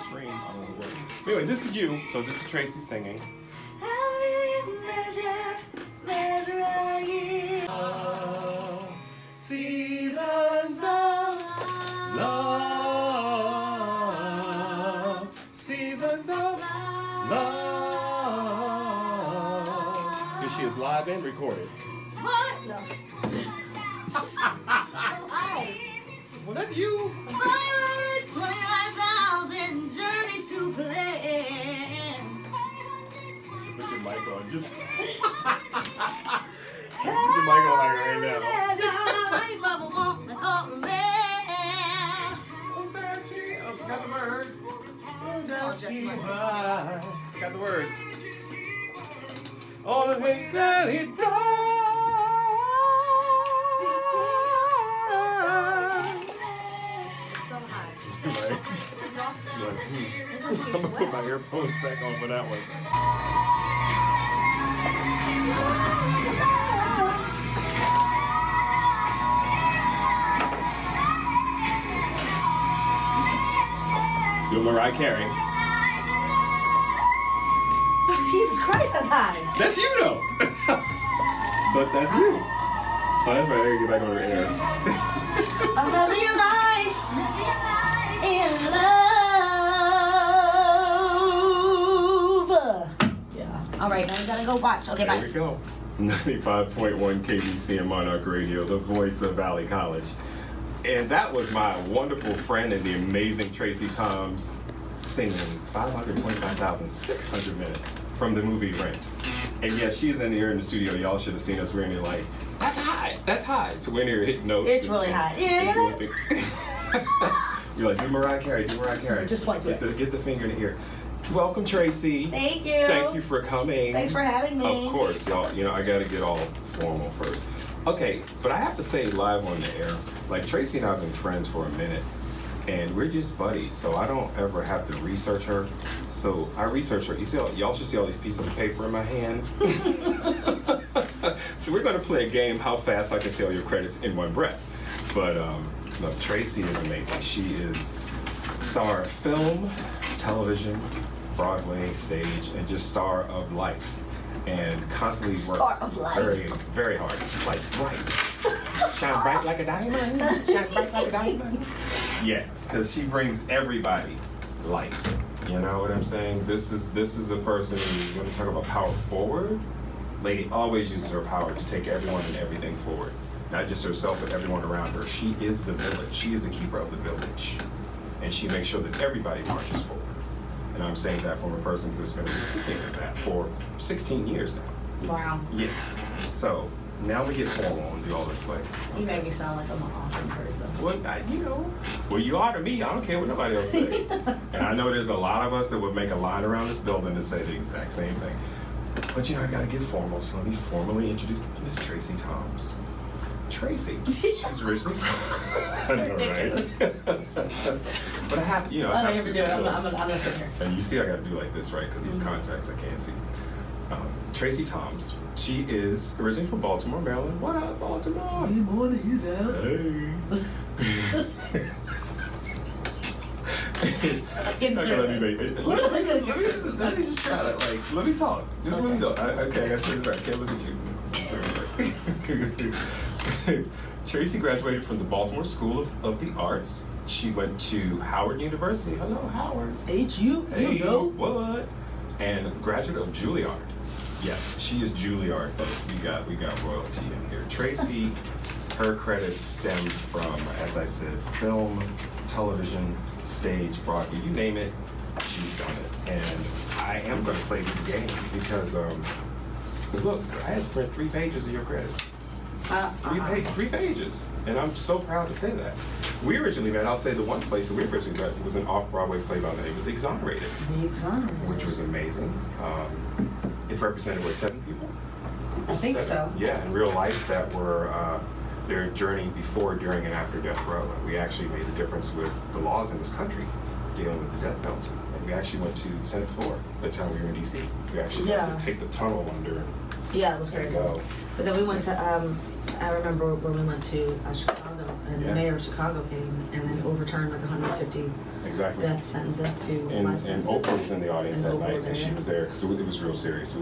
scream. I don't know the word. Anyway, this is you. So this is Tracie singing. How do you measure a year? Seasons of love. Seasons of love. Here she is live and recorded. What? No. So high. Well, that's you. 25,000 journeys to plan. Put your mic on. Just put your mic on like right now. I forgot the words. Forgot the words. All the way that he died. So high. Right. It's exhausting. Like, I'm gonna put my earphones back on for that one. Do Mariah Carey. Jesus Christ, that's high. That's you though. But that's you. Oh, that's right. I gotta get back on the air. Another your life in love. Yeah. All right, now you gotta go watch. Okay, bye. There we go. 95.1 KBC and Monarch Radio, the voice of Valley College. And that was my wonderful friend and the amazing Tracie Thoms singing 525,600 minutes from the movie Rent. And yes, she's in here in the studio. Y'all should have seen us. We're in here like, that's high, that's high. So we're in here hitting notes. It's really high. Yeah. You're like, do Mariah Carey, do Mariah Carey. Just point to it. Get the finger in the ear. Welcome, Tracie. Thank you. Thank you for coming. Thanks for having me. Of course, y'all. You know, I got to get all formal first. Okay, but I have to say live on the air, like Tracie and I have been friends for a minute, and we're just buddies, so I don't ever have to research her. So I research her. You see, y'all should see all these pieces of paper in my hand. So we're going to play a game, how fast I can say all your credits in one breath. But no, Tracie is amazing. She is star of film, television, Broadway, stage, and just star of life. And constantly works very, very hard. Just like bright. Shine bright like a diamond. Shine bright like a diamond. Yeah, because she brings everybody light. You know what I'm saying? This is a person who's going to talk about power forward. Lady always uses her power to take everyone and everything forward. Not just herself, but everyone around her. She is the village. She is the keeper of the village. And she makes sure that everybody marches forward. And I'm saying that from a person who's been receiving that for 16 years now. Wow. Yeah. So now we get formal and do all this like. You make me sound like I'm an awesome person. Well, well, you are to me. I don't care what nobody else says. And I know there's a lot of us that would make a line around this building to say the exact same thing. But you know, I gotta get formal, so let me formally introduce Miss Tracie Thoms. Tracie, she's originally from. I know, right? But I have, you know. I don't ever do it. I'm gonna sit here. And you see, I gotta do like this, right? Because of contacts, I can't see. Tracie Thoms. She is originally from Baltimore, Maryland. What up, Baltimore? Good morning, his house. Hey. Let me just try that. Like, let me talk. Just let me go. Okay, I got to turn it back. Can't look at you. Tracie graduated from the Baltimore School of the Arts. She went to Howard University. Hello, Howard. H.U. Hey, you know what? And graduate of Juilliard. Yes, she is Juilliard, folks. We got royalty in here. Tracie, her credits stem from, as I said, film, television, stage, Broadway, you name it, she's done it. And I am going to play this game because, look, I had to print 3 pages of your credits. 3 pages. And I'm so proud to say that. We originally met, I'll say the one place that we originally met was an off-Broadway play by the name of The Exonerated. The Exonerated. Which was amazing. It represented, 7 people? I think 7. so. Yeah, in real life that were their journey before, during, and after death row. And we actually made the difference with the laws in this country dealing with the death penalty. And we actually went to the Senate floor the time we were in D.C. We actually got to take the tunnel under. Yeah, it was crazy. But then we went to, I remember when we went to Chicago, and the mayor of Chicago came, and then overturned like 150 Exactly. death sentences to And life sentences. Oprah was in the audience And that Oprah night, was and there, she yeah. was there because it was real serious.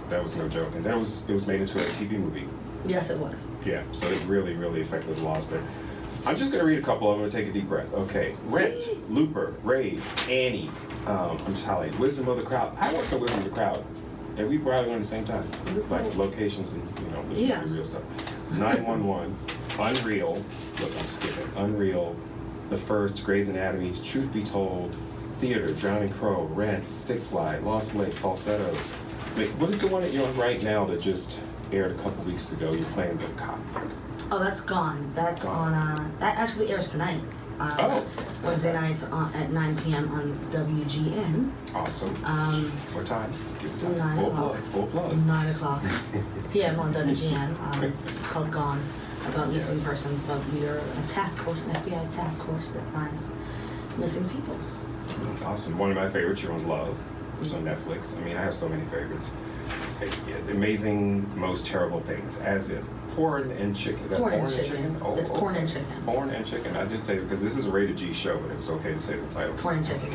That was no joke. And then it was made into a TV movie. Yes, it was. Yeah, so it really, really affected the laws. But I'm just gonna read a couple of them and take a deep breath. Okay, Rent, Looper, Raised, Annie. I'm just highlighting Wisdom of the Crowd. I worked on Wisdom of the Crowd, and we probably went at the same time, like locations and Yeah. real stuff. 911, Unreal. Look, I'm skipping. Unreal, The First, Grey's Anatomy, Truth Be Told, Theater, Drowning Crow, Rent, Stickfly, Lost Lake, Falsettos. Wait, what is the one that you're on right now that just aired a couple weeks ago? You're playing the cop. Oh, that's gone. That's Gone. on, that actually airs tonight. Wednesday nights at 9 p.m. on WGN. Awesome. What time? Give it time. 9 Full o'clock. plug. Full plug. 9 o'clock p.m. on WGN. Called Gone, about missing Yes. persons. But we are a task force, an FBI task force that finds missing people. Awesome. One of my favorites, you're on Love. It's on Netflix. I mean, I have so many favorites. Amazing, Most Terrible Things. As if. Porn and Chicken. Is that Porn and Chicken. Oh, It's Porn okay. and Chicken. Porn and Chicken. I did say because this is a rated G show, but it was okay to say the title. Porn and Chicken.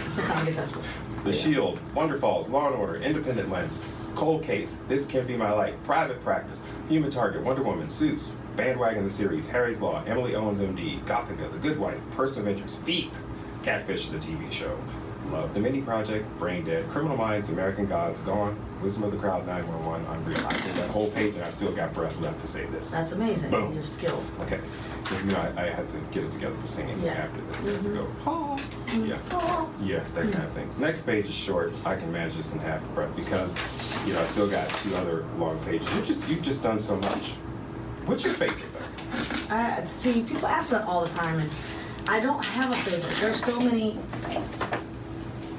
It's a comedy central. The Shield, Wonder Falls, Law and Order, Independent Lens, Cold Case, This Can't Be My Life, Private Practice, Human Target, Wonder Woman, Suits, Bandwagon the Series, Harry's Law, Emily Owens MD, Gothica, The Good Wife, Person of Interest, Veep, Catfish the TV show, Love, The Mini Project, Brain Dead, Criminal Minds, American Gods, Gone, Wisdom of the Crowd, 911, Unreal. I said that whole page and I still got breath left to say this. That's amazing. Boom. You're skilled. Okay. Because I had to get it together for singing Yeah. after this. I had to go, oh, yeah. Oh. Yeah, that kind of thing. Next page is short. I can manage this in half a breath because, I still got 2 other long pages. You've just done so much. What's your favorite though? See, people ask that all the time, and I don't have a favorite. There's so many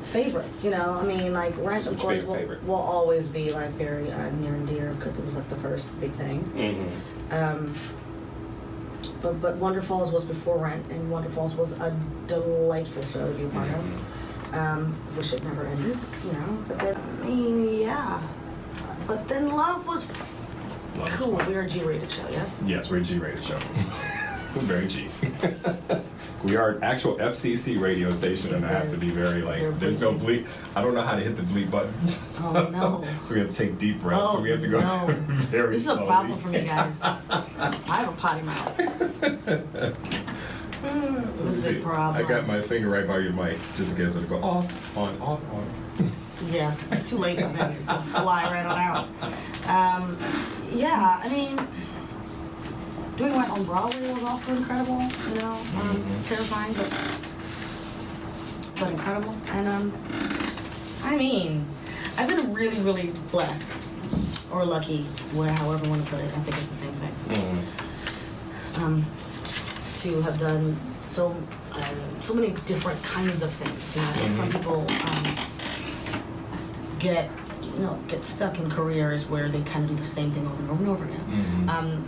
favorites, I mean, like Rent, of What's course, your favorite? will always be like very near and dear because it was like the first big thing. Mm-hmm. But Wonder Falls was before Rent, and Wonder Falls was a delightful show to be a part of. Wish it never ended, But then, I mean, yeah. But then Love was Love is cool. fun. We are a G-rated show, yes? Yes, we're a G-rated show. Very G. We are an actual FCC radio station, and I have to be very there's no bleep. I don't know how to hit the bleep button. Oh, no. So we have to take deep breaths. Oh, so we have to go no. very This is slowly. a problem for me, guys. I have a potty mouth. This is a problem. I got my finger right by your mic, just in case it'll go off, on, off, on. Yes, too late by then. It's gonna fly right on out. Yeah, I mean, doing Rent on Broadway was also incredible. Terrifying, but incredible. And I mean, I've been really, really blessed or lucky, however you want to put it. I think it's the same thing. To have done so many different kinds of things. Some people get stuck in careers where they kind of do the same thing over and over and over again.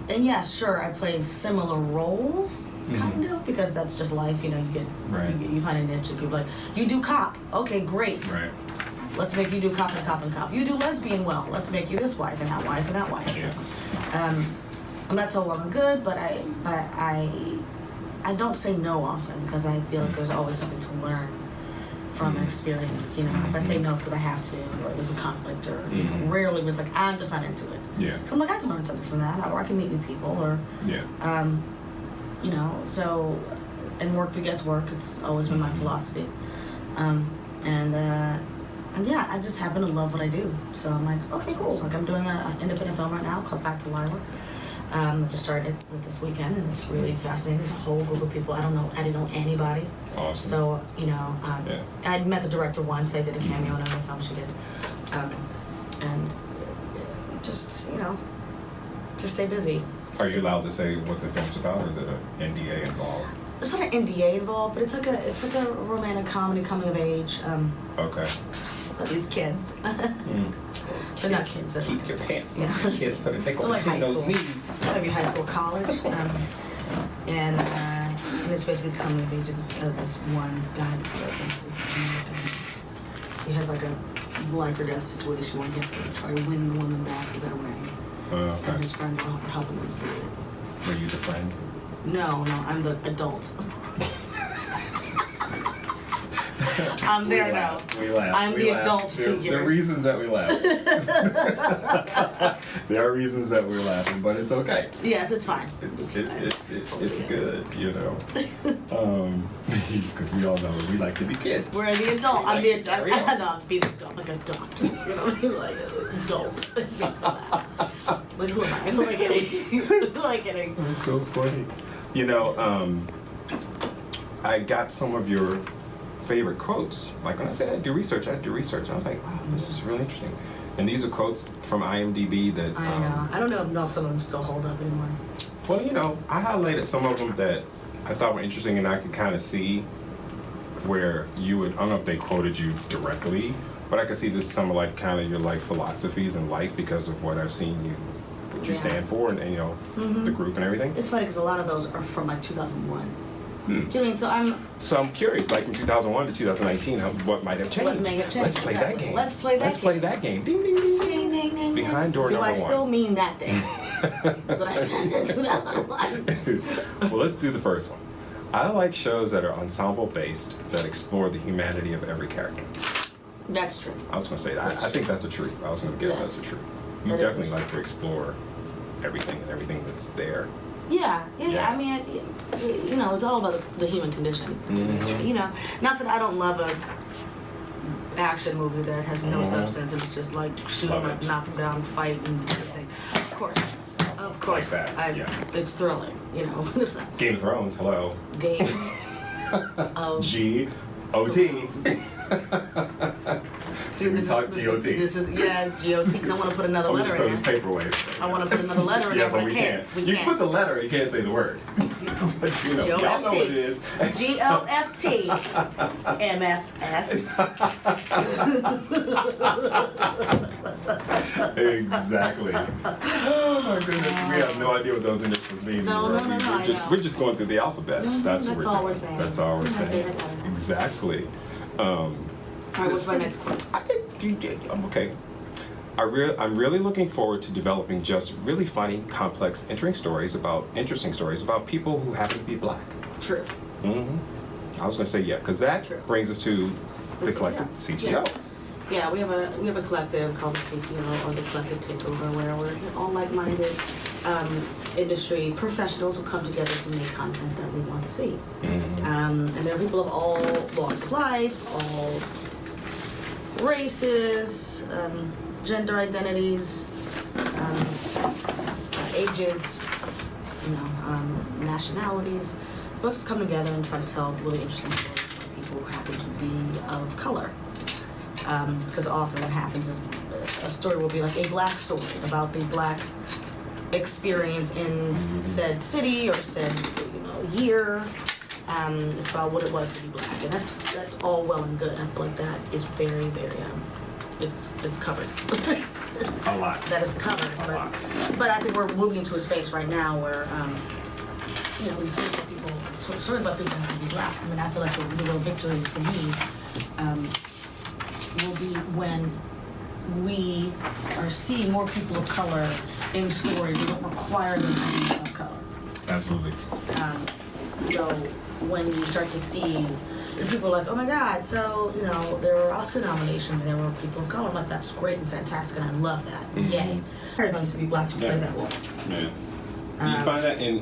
And yeah, sure, I play similar roles, kind of, because that's just life. You find a niche, and people are like, you do cop, okay, great. Right. Let's make you do cop and cop and cop. You do lesbian, well, let's make you this wife and that wife and that wife. Yeah. And that's all well and good, but I don't say no often because I feel like there's always something to learn from an experience. If I say no, it's because I have to, or there's a conflict, or rarely it's like I'm just not into it. Yeah. So I'm like, I can learn something from that, or I can meet new people, or So, and work begets work. It's always been my philosophy, and yeah, I just happen to love what I do. So I'm like, okay, cool. Like I'm doing an independent film right now called Back to Lyra. I just started it this weekend, and it's really fascinating. There's a whole group of people. I didn't know anybody. Awesome. So, I'd met the director once. I did a cameo in another film she did. And just stay busy. Are you allowed to say what the film's about, or is it an NDA involved? There's not an NDA involved, but it's like a romantic comedy coming of age. Okay. About these kids. They're not kids. They're Keep your pants Yeah. on. Kids better take They're off like high those school. knees. Maybe high school, college, and it's basically it's coming of age of this one guy, this character. He has like a life or death situation where he has to try to win the woman back who got away, and Okay. his friends will help him do it. Were you the friend? No, I'm the adult. I'm there now. We laugh. I'm the adult figure. There are reasons that we laugh. There are reasons that we're laughing, but it's okay. Yes, it's fine. It's good, you know. Because we all know we like to be kids. We're the adult. I'm the adult. Like I know to be the adult, like a doctor. You know what I mean? Like adult. Like who am I? Who am I kidding? Who am I kidding? It's so funny. You know, I got some of your favorite quotes. Like when I said I do research. I was like, wow, this is really interesting. And these are quotes from IMDb that I know. I don't know if some of them still hold up anymore. Well, you know, I highlighted some of them that I thought were interesting, and I could kind of see where you would. I don't know if they quoted you directly, but I could see this some of like kind of your like philosophies in life because of what I've seen you, what you stand for, and you know, the group and everything. It's funny because a lot of those are from like 2001. Hmm. Do you know what I mean? So I'm curious, like from 2001 to 2019, what might have changed? What may have changed? Let's play that game. Let's play that game. Ding, ding, ding, ding. Ding, ding, ding, Behind door Do number I one. still mean that thing? That I said in 2001. Well, let's do the first one. I like shows that are ensemble based that explore the humanity of every character. That's true. I was going to say that. I think that's a truth. I was going to guess Yes. that's a truth. You That is definitely the like to explore everything and everything that's there. Yeah. Yeah. I mean, you know, it's all about the human condition. You know, not that I don't love a action movie that has no substance and it's just like shoot Love them up, it. knock them down, fight and everything. Of course, that, yeah. it's thrilling. You know, it's not Game of Thrones, hello. game of G-O-T. See, We talk GOT. This is GOT. Because I want to put another I'm letter just in throwing this there. paper away. I want to put another letter in Yeah, there, but but we I can't. can't. We You can't. put the letter, you can't say the word. But you know, y'all know what it is. GOFT MFS. Exactly. Oh my goodness, we have no idea what those initials mean. No, anymore. no, no, I know. We're just going through the alphabet. That's That's what all doing. we're saying. That's all we're My saying. favorite letters. Exactly. All right, what's my next quote? I think you did. I'm okay. I'm really looking forward to developing just really funny, complex, interesting stories about people who happen to be black. True. I was going to say yeah, because that True. brings us to the CTO. collective CTO. Yeah. Yeah, we have a collective called the CTO, or the Collective Takeover, where we're all like-minded industry professionals who come together to make content that we want to see. And there are people of all walks of life, all races, gender identities, ages, nationalities. We'll just come together and try to tell really interesting stories for people who happen to be of color. Because often what happens is a story will be like a black story about the black experience in said city or said year. It's about what it was to be black, and that's all well and good. I feel like that is very, very it's covered. A lot. That is covered. A lot. But I think we're moving into a space right now where we speak to people, sort of about people who have to be black. I mean, I feel like the real victory for me will be when we are seeing more people of color in stories that don't require them to be of color. Absolutely. So when you start to see people are like, oh my God, so there were Oscar nominations and there were people of color. I'm like, that's great and fantastic, and I love that. Yay! They're going to be black to play that role. Yeah. Do you find that in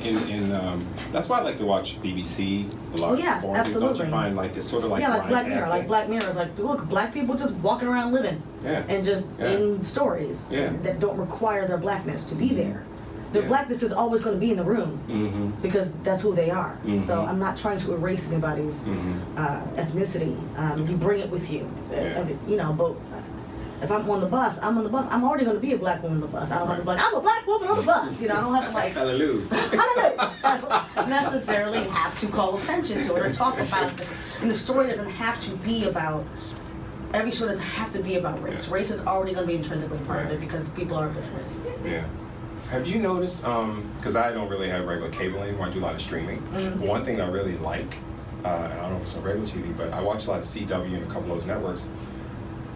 that's why I like to watch BBC a lot. Yes, Don't absolutely. you find like it's sort of like Like Black Mirror. broadcasting? Like Black Mirror is like, look, black people just walking around living. Yeah. And just in stories that don't require their blackness to be there. Their blackness is always going to be in the room because that's who they are. So I'm not trying to erase anybody's ethnicity. You bring it with you. But if I'm on the bus, I'm already going to be a black woman on the bus. I don't have to be like, I'm a black woman on the bus. I don't have to like, Hallelujah. I don't necessarily have to call attention to it or talk about it. And the story doesn't have to be about, every story doesn't have to be about race. Race is already going to be intrinsically part of it because people are of different races. Yeah. Have you noticed, because I don't really have regular cable anymore, I do a lot of streaming. One thing I really like, and I don't know if it's on regular TV, but I watch a lot of CW and a couple of those networks.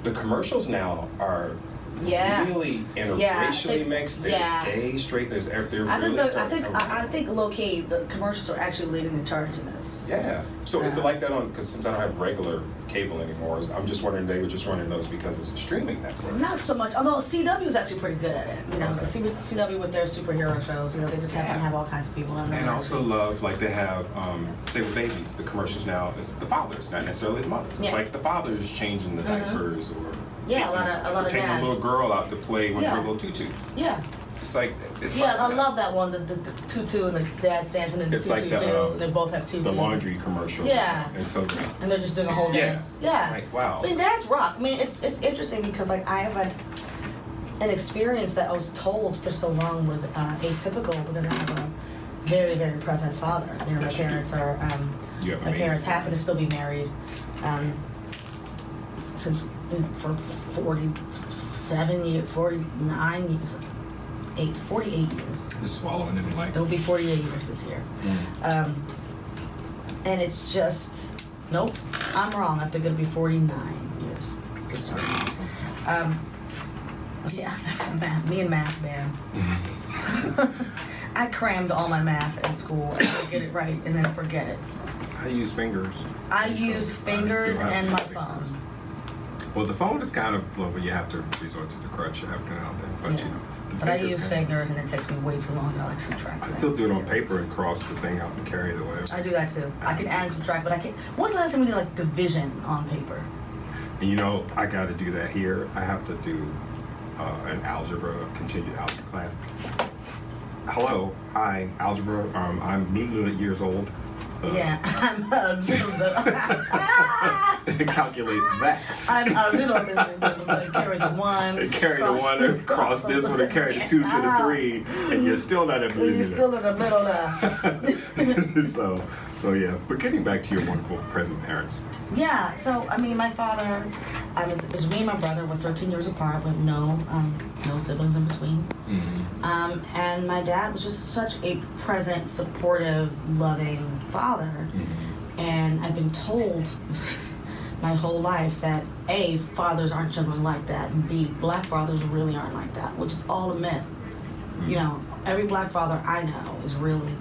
The commercials now are really interracially mixed. There's gay, straight. They're I think low key the commercials are actually leading the charge in this. Yeah. So is it like that on? Because since I don't have regular cable anymore, I'm just wondering they were just running those because it was a streaming network. Not so much. Although CW is actually pretty good at it. You know, CW with their superhero shows. You know, they just happen to have all kinds of people on there. And I also love like they have say with babies, the commercials now it's the fathers, not necessarily the mothers. It's like the fathers changing the diapers or a lot of taking dads. a little girl out to play with her little tutu. Yeah. It's like it's I love that one. The tutu and the dad's dancing in the tutu like too. They both have tutus. The laundry commercial. Yeah. It's so good. And they're just doing a whole dance. Yeah. Like wow. I mean, dads rock. I mean, it's interesting because like I have an experience that I was told for so long was atypical because I have a very, very present father. You know, my parents are. My parents happen to still be married since for 47 years, 49 years, 48 years. Just swallowing it like. It'll be 48 years this year. And it's just, nope, I'm wrong. I think it'll be 49 years this year. Awesome. Yeah, that's math. Me and math, man. I crammed all my math in school and I get it right and then forget it. I use fingers. I use fingers and my phone. Well, the phone is kind of, well, you have to resort to the crutch every now and then, but you know. But I use fingers and it takes me way too long to like subtract. I still do it on paper and cross the thing out and carry it away. I do that too. I can add and subtract, but I can't. When's the last time we did like division on paper? And you know, I got to do that here. I have to do an continued algebra class. Hello, hi, algebra. I'm years old. I'm a little bit. Calculate that. I'm a little bit. Carry the one. And carry the one across this one and carry the 2 to the 3, and you're still not in the middle. You're still in the middle now. So yeah. But getting back to your wonderful present parents. Yeah. So I mean, my father, it was me and my brother. We're 13 years apart, with no siblings in between. Mm-hmm. And my dad was just such a present, supportive, loving father. Mm-hmm. And I've been told my whole life that A, fathers aren't generally like that, and B, black fathers really aren't like that, which is all a myth. Mm-hmm. You know, every black father I know is really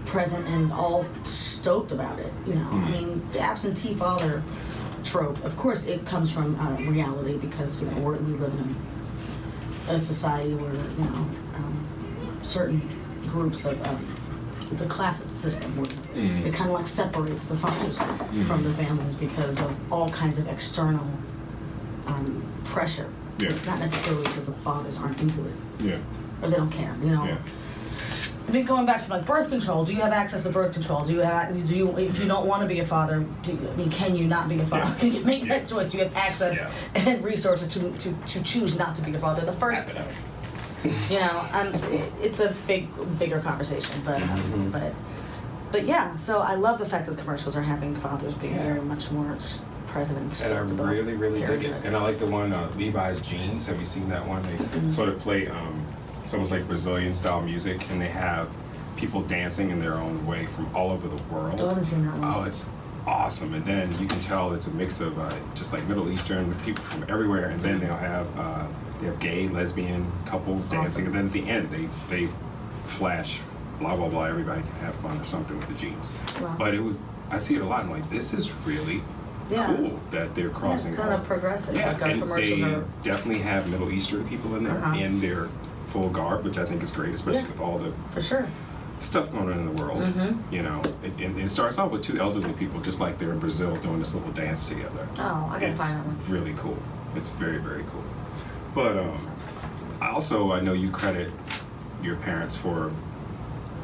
present and all stoked about it. You know, I mean, the absentee father trope, of course, it comes from reality because, you know, we live in a society where, you know, certain groups of the class system where it kind of like separates the fathers from the families because of all kinds of external pressure. Yeah. It's not necessarily because the fathers aren't into it. Yeah. Or they don't care, you know. Yeah. I mean, going back to like birth control, do you have access to birth control? Do you if you don't want to be a father, can you not be a father? Yeah. Can you make that choice? Do you have access and resources to choose not to be a father in the first place? You know, it's a bigger conversation, but yeah. So I love the fact that the commercials are having fathers being very much more present. And I really dig it. And I like the one Levi's Jeans. Have you seen that one? They sort of play. It's almost like Brazilian style music, and they have people dancing in their own way from all over the world. I haven't seen that one. Oh, it's awesome. And then you can tell it's a mix of just like Middle Eastern people from everywhere, and then they'll have gay, lesbian couples dancing, and then at the end they flash blah blah blah. Everybody can have fun or something with the jeans. Wow. But I see it a lot. I'm like, this is really cool that they're crossing. It's kind of progressive. Yeah, like our and commercials they are. definitely have Middle Eastern people in there in their full garb, which I think is great, especially with all the For sure. stuff going on in the world. You know, it starts off with two elderly people, just like they're in Brazil doing this little dance together. Oh, I gotta It's find that one. really cool. It's very, very cool. But I know you credit your parents for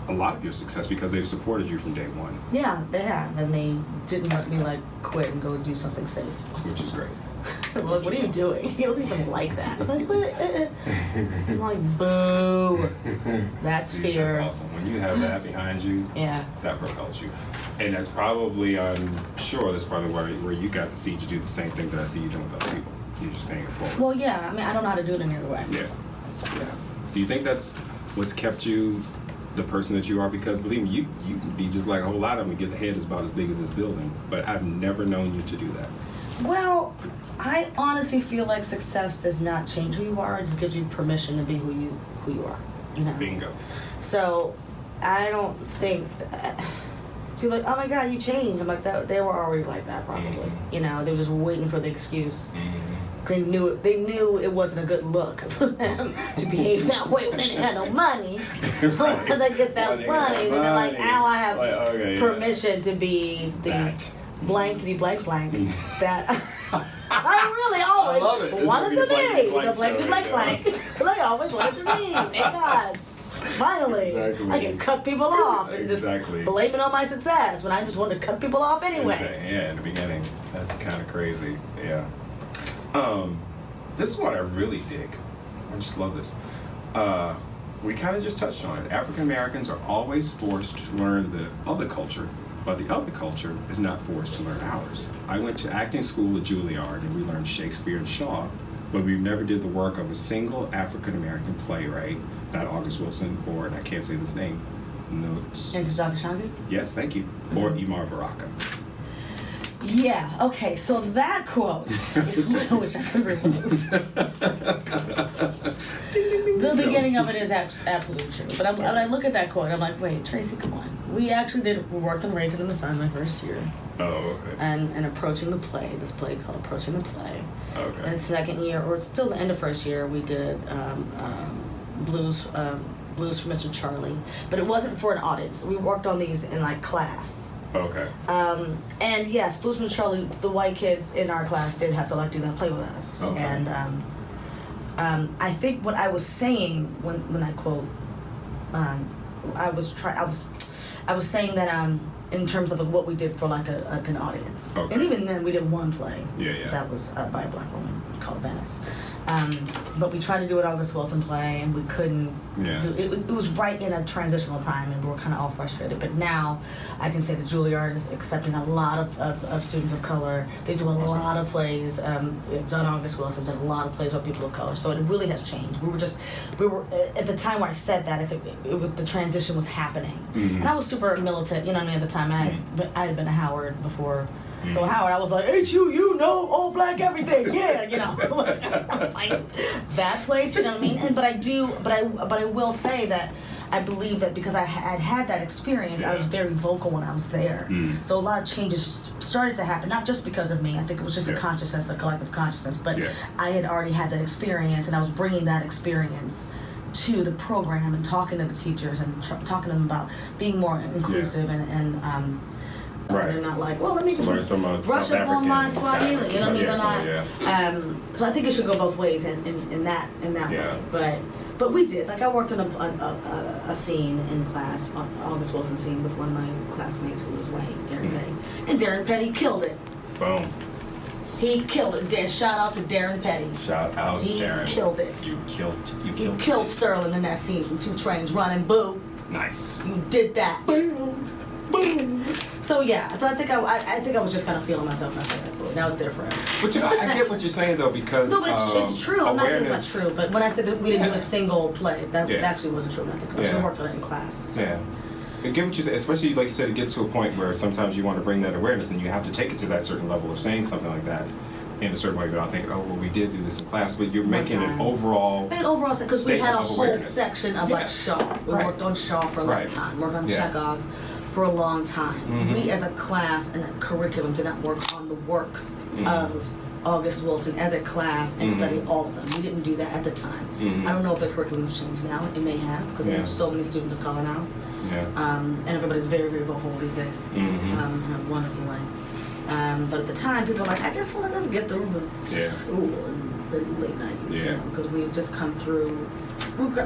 a lot of your success because they've supported you from day one. Yeah, they have, and they didn't let me like quit and go do something safe. Which is great. I'm like, what are you doing? You don't even like that. I'm like, but I'm like, boo. That's fear. That's awesome. When you have that behind you, that propels you. And that's probably, I'm sure that's probably where you got the seed to do the same thing that I see you doing with other people. You're just paying it forward. Well, yeah, I mean, I don't know how to do it any other way. Yeah. So, do you think that's what's kept you the person that you are? Because believe me, you can be just like a whole lot of them and get the head is about as big as this building. But I've never known you to do that. Well, I honestly feel like success does not change who you are. It just gives you permission to be who you are. You know. Bingo. So, I don't think people are like, oh my God, you changed. I'm like, they were already like that probably. Mm-hmm. You know, they were just waiting for the excuse. Mm-hmm. They knew it wasn't a good look for them to behave that way when they didn't have no money. Right. When they get that money, then they're like, now I have Like, okay, permission to be the That. blankety blank that I really always I love it. This wanted would to be the be the blankety blank blank show blank. I always wanted to be. Thank God. Finally, Exactly. I can cut people off and Exactly. just blame it on my success when I just wanted to cut people off anyway. Yeah, in the beginning. That's kind of crazy. Yeah. This is what I really dig. I just love this. We kind of just touched on it. African Americans are always forced to learn the other culture, but the other culture is not forced to learn ours. I went to acting school at Juilliard and we learned Shakespeare and Shaw, but we never did the work of a single African American playwright, not August Wilson or, and I can't say this name, Ntozake yes, thank you, or Imar Baraka. Yeah, okay, so that quote is what I wish I could remove. The beginning of it is absolutely true. But when I look at that quote, I'm like, wait, Tracie, come on. We worked on Raisin in the Sun my first year. Oh, okay. And approaching the play, this play called Approaching the Play. Okay. And second year, or still the end of first year, we did Blues for Mr. Charlie. But it wasn't for an audience. We worked on these in like class. Okay. And yes, Blues for Mr. Charlie, the white kids in our class did have to like do that play with us. Okay. And I think what I was saying when that quote, I was saying that in terms of what we did for like an audience. Okay. And even then we did one play. Yeah. That was by a black woman called Venice. But we tried to do an August Wilson play and we couldn't do it. It was right in a transitional time and we were kind of all frustrated. But now I can say that Juilliard is accepting a lot of students of color. They do a lot of plays. We've done August Wilson, done a lot of plays with people of color. So it really has changed. We were at the time where I said that, I think it was the transition was happening. Mm-hmm. And I was super militant, you know what I mean, at the time. I had been a Howard before. So Howard, I was like, HU, all black everything, yeah, you know, it was like that place, you know what I mean? But I will say that I believe that because I had that experience, I was very vocal when I was there. So a lot of changes started to happen, not just because of me. I think it was just a consciousness, a collective consciousness. But I had already had that experience, and I was bringing that experience to the program and talking to the teachers and talking to them about being more inclusive and right. They're not like, well, let me learn some brush up on my Swahili. You know what I mean? They're not. So I think it should go both ways in that way. But we did. Like I worked on a scene in class, August Wilson scene with one of my classmates who was white, Darren Petty, and Darren Petty killed it. Boom. He killed it. Shout out to Darren Petty. Shout out, Darren. He killed it. You killed Sterling in that scene from 2 Trains running. Boo. Nice. You did that. Boom. So yeah, so I think I was just kind of feeling myself when I said that quote, and I was there forever. But I get what you're saying though, because no, but it's true. I'm not saying it's not true, but when I said that we didn't do a single play, that actually wasn't true. I think I worked on it in class. So. Yeah. I get what you say, especially like you said, it gets to a point where sometimes you want to bring that awareness, and you have to take it to that certain level of saying something like that in a certain way without thinking, oh, well, we did do this in class, but you're making an overall. Because we had a whole awareness. section of like Shaw. We worked on Shaw for a long time. Worked on Chekhov for a long time. We as a class and a curriculum did not work on the works of August Wilson as a class and study all of them. We didn't do that at the time. I don't know if the curriculum has changed now. It may have, because there's so many students of color now. And everybody's very, very vocal these days in a wonderful way. But at the time, people were like, I just want to get through this school in the late 90s, because we had just come through,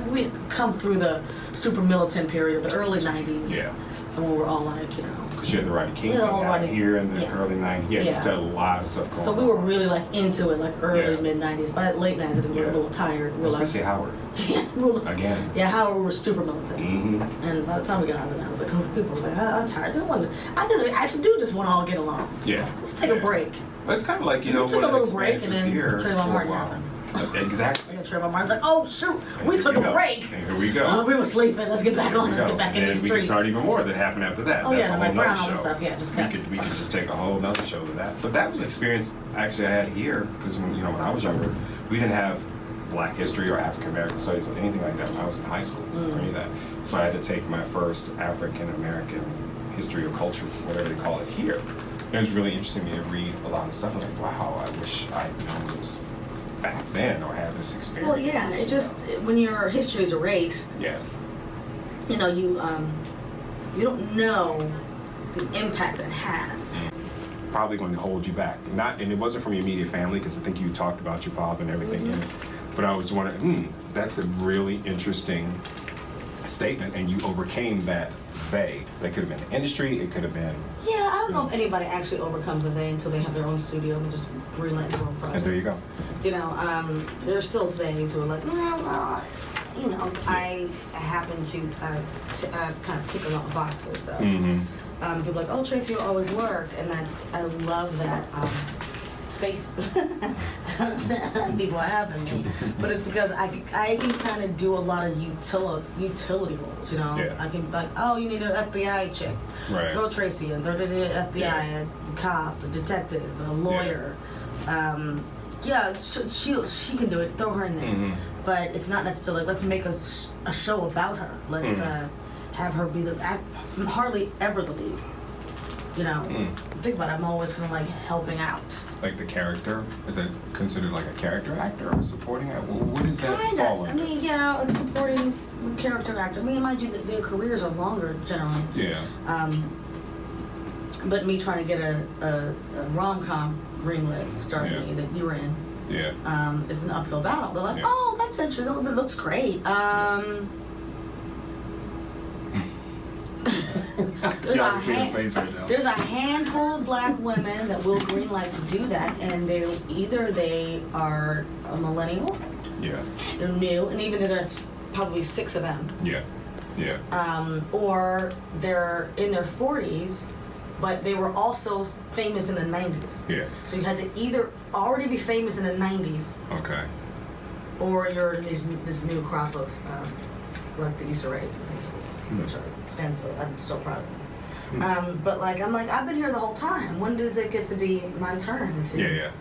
we had come through the super militant period of the early 90s. And we were all like, you know. Because you had the Rodney King out here in the early 90s. You had a lot of stuff going on. So we were really like into it, like early, mid 90s. By the late 90s, I think we were a little tired. Especially Howard. Again. Yeah, Howard was super militant. And by the time we got out of that, I was like, oh, people were like, I'm tired. I actually do just want to all get along. Let's take a break. It's kind of like, you know, we took a little break and then here Trayvon Martin happened. Exactly. And the trip, my mind's like, oh shoot, we Here took we a go. break. And here we go. Oh, we were sleeping. Let's get back on. Let's get back in the And we streets. can start even more that happened after that. Oh, That's yeah, a like whole Brown nother and show. stuff, yeah, just we kept- could just take a whole nother show with that. But that was an experience actually I had here because when I was younger, we didn't have Black history or African American studies or anything like that when I was in high school or any of that. So I had to take my first African American history or culture, whatever they call it, here. It was really interesting to me to read a lot of stuff. I'm like, wow, I wish I knew this back then or had this experience. Well, yeah, it just, when your history is erased, Yeah. you know, you don't know the impact that has. Probably going to hold you back. And it wasn't from your immediate family because I think you talked about your father and everything in it. But I was wondering, that's a really interesting statement, and you overcame that they. That could have been the industry. It could have been. Yeah, I don't know if anybody actually overcomes a they until they have their own studio and just greenlight their own projects. And there you go. You know, there's still things who are like, well, you know, I happen to kind of tick a lot of boxes. So people are like, oh, Tracie, you always work, and I love that faith that people have in me. But it's because I can kind of do a lot of utility roles. You know, Yeah. I can be like, oh, you need an FBI chick. Right. Throw Tracie in. Throw the FBI, Yeah. a cop, a detective, a lawyer. Yeah, she can do it. Throw her in there. But it's not necessarily, let's make a show about her. Let's have her be I'm hardly ever the lead. You know, think about it, I'm always kind of like helping out. Like the character, is that considered like a character actor or supporting actor? What does that Kind fall of. I under? mean, yeah, like supporting character actor. I mean, mind you, their careers are longer generally. Yeah. But me trying to get a rom-com greenlit starting that you were in. Yeah. It's an uphill battle. They're like, Yeah. oh, that's interesting. Oh, that looks great. Y'all can see the face right now. There's a handful of Black women that will greenlight to do that, and they are a millennial, Yeah. they're new, and even though there's probably 6 of them, Yeah. Yeah. or they're in their 40s, but they were also famous in the 90s. Yeah. So you had to either already be famous in the 90s, Okay. or you're in this new crop of like the Issa Raes and things, which I'm so proud of them. But like I've been here the whole time. When does it get to be my turn to Yeah.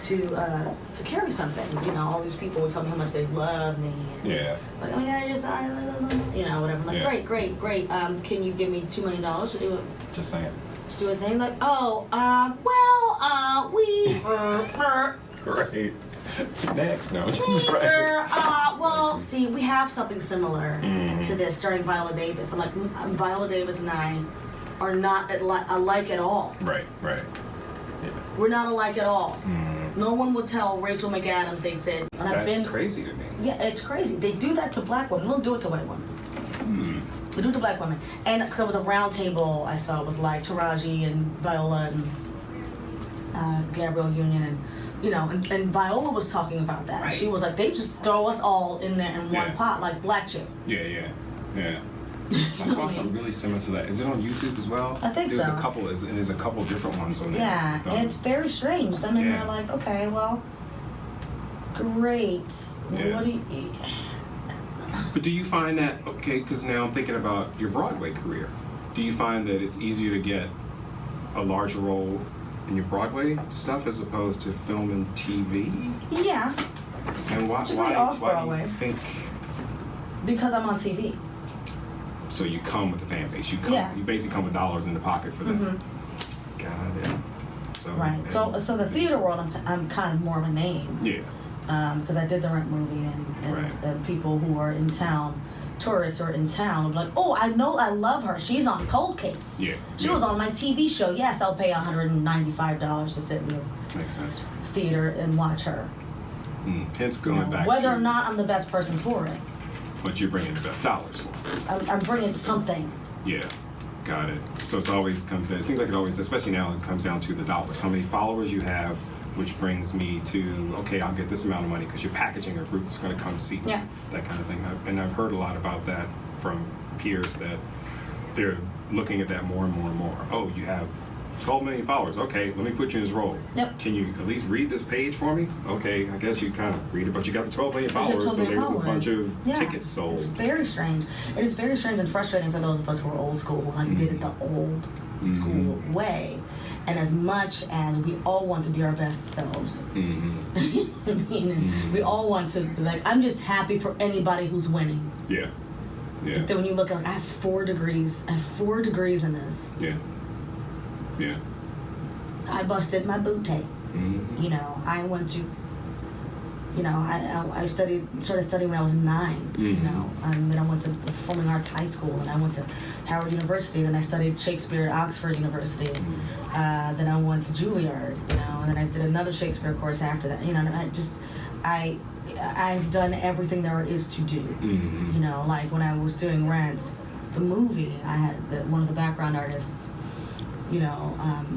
to carry something? You know, all these people would tell me how much they love me. And Yeah. like, oh yeah, you know, whatever. I'm like, Yeah. great. Can you give me $2 million to do it? Just saying. To do a thing? Like, we. Right. Next, no. Just right. Well, see, we have something similar to this starring Viola Davis. I'm like, Viola Davis and I are not alike at all. Right. Yeah. We're not alike at all. No one would tell Rachel McAdams, they said. And That's crazy to me. Yeah, it's crazy. They do that to Black women. We don't do it to white women. They do it to Black women. And because there was a round table I saw with like Taraji and Viola and Gabrielle Union and you know, and Viola was talking about that. Right. She was like, they just throw us all in there in one pot, like Black chick. Yeah. I saw something really similar to that. Is it on YouTube as well? I think there's so. There's a couple different ones on there. Yeah, and it's very strange. I mean, they're like, okay, well, great. Yeah. What do you... But do you find that, okay, because now I'm thinking about your Broadway career. Do you find that it's easier to get a larger role in your Broadway stuff as opposed to film and TV? Yeah, And why do Off-Broadway. you think... because I'm on TV. So you come with the fan base. You basically come with dollars in the pocket for them. Got it. So, Right. So the theater world, I'm kind of more of a name. Yeah. Because I did the Rent movie, and people who are in town, tourists who are in town, will be like, oh, I love her. She's on Cold Case. Yeah. She was on my TV show. Yes, I'll pay $195 to sit in the Makes sense. theater and watch her. Hence going back Whether to... or not I'm the best person for it. But you're bringing the best dollars for it. I'm bringing something. Yeah. Got it. So it always comes down, it seems like it always, especially now, it comes down to the dollars. How many followers you have, which brings me to, okay, I'll get this amount of money because you're packaging a group that's going to come see me. Yeah. That kind of thing. And I've heard a lot about that from peers that they're looking at that more and more and more. Oh, you have 12 million followers. Okay, let me put you in this role. Yep. Can you at least read this page for me? Okay, I guess you kind of read it, but you got the 12 million Because you have followers, 12 so million there's a bunch followers. of tickets sold. It's very strange. It is very strange and frustrating for those of us who are old school, who like did it the old school way. And as much as we all want to be our best selves, I mean, we all want to be like, I'm just happy for anybody who's winning. Yeah. Yeah. But then when you look at, I have 4 degrees. I have 4 degrees in this. Yeah. Yeah. I busted my booty. You know, I went to, you know, I started studying when I was 9, you know, and then I went to Performing Arts High School, and I went to Howard University, then I studied Shakespeare at Oxford University, then I went to Juilliard, you know, and then I did another Shakespeare course after that, you know, I've done everything there is to do, you know, like when I was doing Rent, the movie, I had one of the background artists, you know,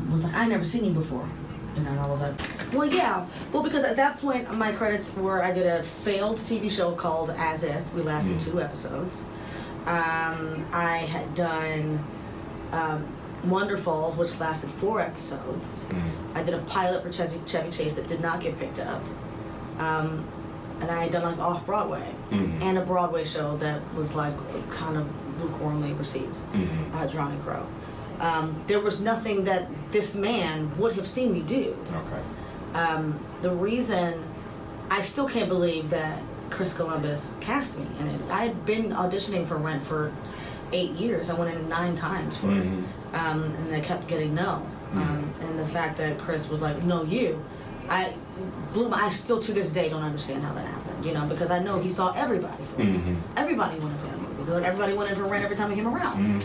was like, I never seen you before. You know, and I was like, well, yeah. Well, because at that point, my credits were I did a failed TV show called As If. We lasted 2 episodes. I had done Wonderfalls, which lasted 4 episodes. I did a pilot for Chevy Chase that did not get picked up. And I had done like Off-Broadway. And a Broadway show that was like kind of lukewarmly received, Drowning Crow. There was nothing that this man would have seen me do. Okay. The reason I still can't believe that Chris Columbus cast me in it. I had been auditioning for Rent for 8 years. I went in 9 times for it, and I kept getting no. And the fact that Chris was like, "No, you," I still to this day don't understand how that happened. You know, because I know he saw everybody for it. Everybody went in for that movie. Because everybody went in for Rent every time he came around.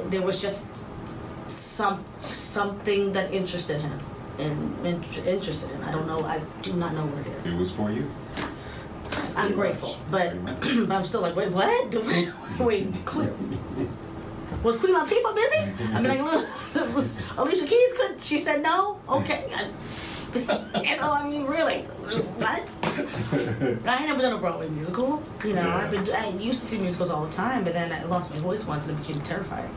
There was just something that interested him, I don't know. I do not know what it is. It was for you? I'm grateful, but but I'm still like, wait, what? Wait, clear. Was Queen Latifah busy? I mean, like, was Alicia Keys could? She said no. Okay. You know, I mean, really, what? I ain't never done a Broadway musical. You know, I used to do musicals all the time, but then I lost my voice once and it became terrifying.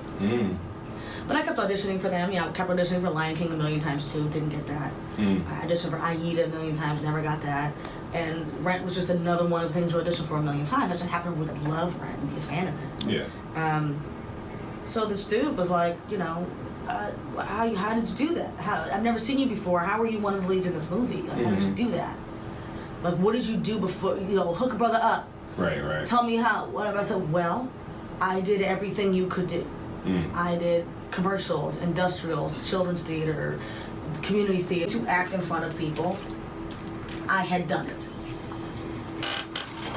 But I kept auditioning for them. You know, I kept auditioning for Lion King a million times too. Didn't get that. I auditioned for Aida a million times. Never got that. And Rent was just another one of the things to audition for a million times. I just happened to really love Rent and be a fan of it. Yeah. So this dude was like, you know, how did you do that? I've never seen you before. How were you one of the leads in this movie? Like, how did you do that? Like, what did you do before, you know, hook a brother up? Right. Tell me how. Whatever. I said, well, I did everything you could do. I did commercials, industrials, children's theater, community theater, to act in front of people. I had done it.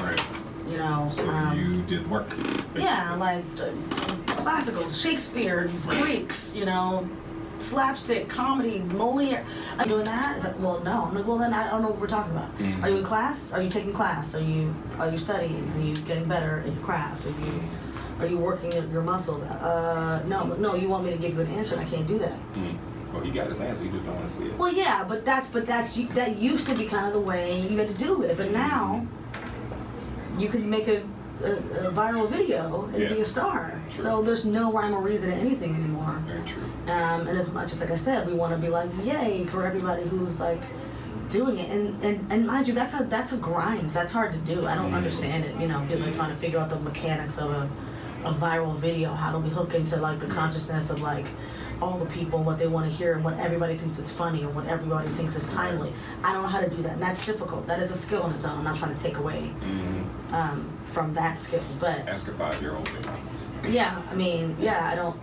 Right. You know. So you did work. Basically. Yeah, like classicals, Shakespeare, Greeks, you know, slapstick, comedy, Moliere. I'm doing that? It's like, well, no. I'm like, well, then I don't know what we're talking about. Are you in class? Are you taking class? Are you studying? Are you getting better at your craft? Are you working at your muscles? No. You want me to give you an answer, and I can't do that. Well, he got his answer. You just don't want to see it. Well, yeah, but that used to be kind of the way you had to do it. But now, you can make a viral video and be a star. True. So there's no rhyme or reason to anything anymore. Very true. And as much as, like I said, we want to be like, yay for everybody who's like doing it. And mind you, that's a grind. That's hard to do. I don't understand it. You know, people are trying to figure out the mechanics of a viral video. How do we hook into like the consciousness of like all the people, what they want to hear, and what everybody thinks is funny, or what everybody thinks is timely. I don't know how to do that, and that's difficult. That is a skill in its own. I'm not trying to take away from that skill, but ask a 5-year-old. yeah, I mean, yeah, I don't,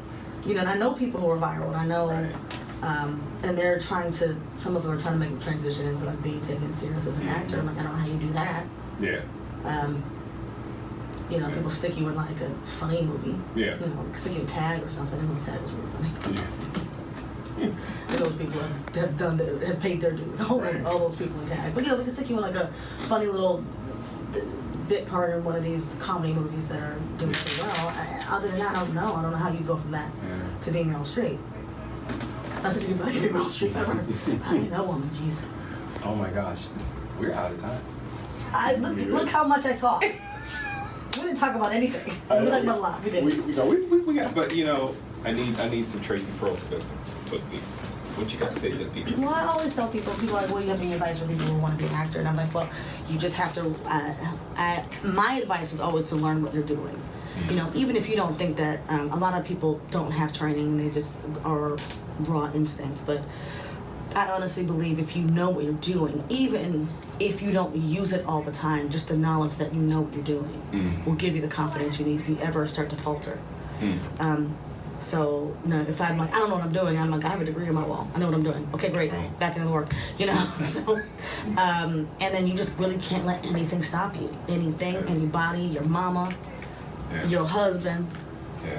you know, and I know people who are viral, and I know, and they're trying to, some of them are trying to make the transition into like being taken serious as an actor. I'm like, I don't know how you do that. Yeah. You know, people stick you in like a funny movie. Yeah. You know, stick you in Tag or something. I know Tag was really funny. Yeah. And those people have paid their dues. All those people in Tag. But you know, they can stick you in like a funny little bit part in one of these comedy movies that are doing so well. Other than that, I don't know. I don't know how you go from that to being Meryl Streep. Not that anybody can be Meryl Streep ever. I mean, that woman, jeez. Oh my gosh, we're out of time. Look how much I talk. We didn't talk about anything. We talked about a lot. We didn't. We got, but you know, I need some Tracie pearls of wisdom. What you got to say to the people? Well, I always tell people are like, well, you have any advice for people who want to be an actor? And I'm like, well, you just have to, my advice is always to learn what you're doing. You know, even if you don't think that, a lot of people don't have training, they just are raw instincts. But I honestly believe if you know what you're doing, even if you don't use it all the time, just the knowledge that you know what you're doing will give you the confidence you need if you ever start to falter. So, no, if I'm like, I don't know what I'm doing, I'm like, I have a degree on my wall. I know what I'm doing. Okay, great. Back into the work. You know? So, and then you just really can't let anything stop you. Anything, anybody, your mama, your husband,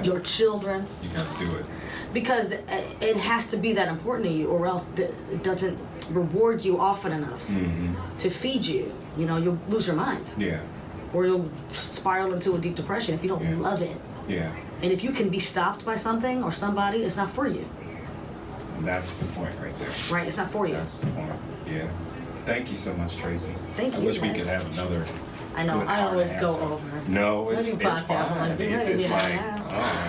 your children. You got to do it. Because it has to be that important to you, or else it doesn't reward you often enough to feed you. You know, you'll lose your mind. Yeah. Or you'll spiral into a deep depression if you don't love it. Yeah. And if you can be stopped by something or somebody, it's not for you. And that's the point right there. Right, it's not for you. That's the point. Yeah. Thank you so much, Tracie. Thank you. I wish we could have another. I know, good I hour always and a go half. over. No, it's When you fine. podcast, I'm like, It's like,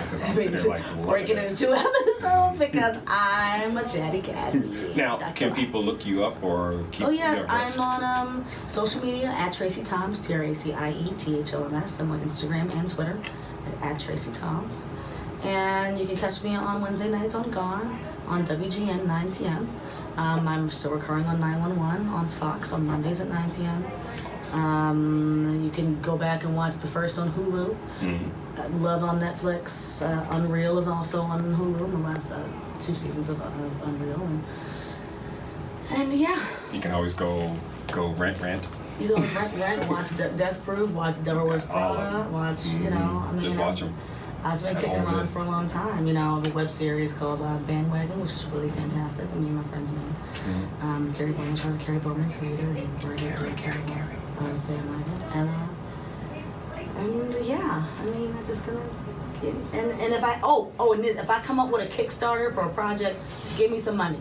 because I'm sitting there like, breaking it into 2 episodes because I'm a chatty catty. Now, can people look you up or keep? Oh yes, your- I'm on social media at Tracie Thoms, TracietThoms. I'm on Instagram and Twitter at Tracie Thoms. And you can catch me on Wednesday nights on Gone on WGN 9 p.m. I'm still recurring on 911 on Fox on Mondays at 9 p.m. You can go back and watch the first on Hulu. Love on Netflix. Unreal is also on Hulu in the last 2 seasons of Unreal. And yeah. You can always go rent. You know, rent, watch Death Proof, watch Devil Wears Prada, watch, you know. I mean, Just watch them. I've been kicking around for a long time. You know, the web series called Bandwagon, which is really fantastic that me and my friends made. Carrie Bowman, creator and writer of Bandwagon. And yeah, I mean, I'm just gonna. And if if I come up with a Kickstarter for a project, give me some money.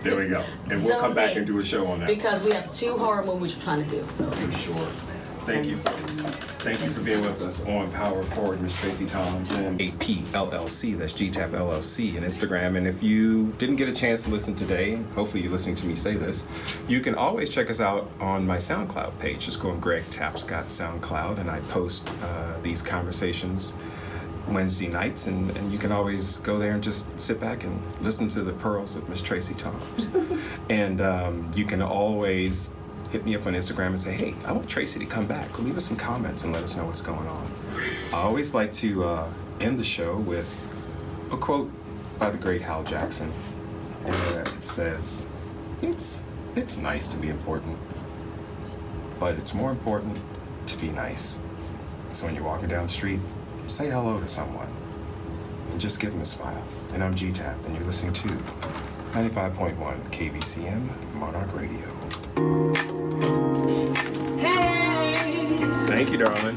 There we go. And we'll come back and do a show on that. Because we have 2 horror movies we're trying to do. So For sure. Thank you. Thank you for being with us on Power Forward, Miss Tracie Thoms and AP LLC. That's GTAP LLC and Instagram. And if you didn't get a chance to listen today, hopefully you're listening to me say this, you can always check us out on my SoundCloud page. Just go on Greg Tapscott SoundCloud, and I post these conversations Wednesday nights, and you can always go there and just sit back and listen to the pearls of Miss Tracie Thoms. And you can always hit me up on Instagram and say, hey, I want Tracie to come back. Leave us some comments and let us know what's going on. I always like to end the show with a quote by the great Hal Jackson. And it says, it's nice to be important, but it's more important to be nice. So when you're walking down the street, say hello to someone and just give them a smile. And I'm GTAP, and you're listening to 95.1 KBCM Monarch Radio. Hey! Thank you, darling.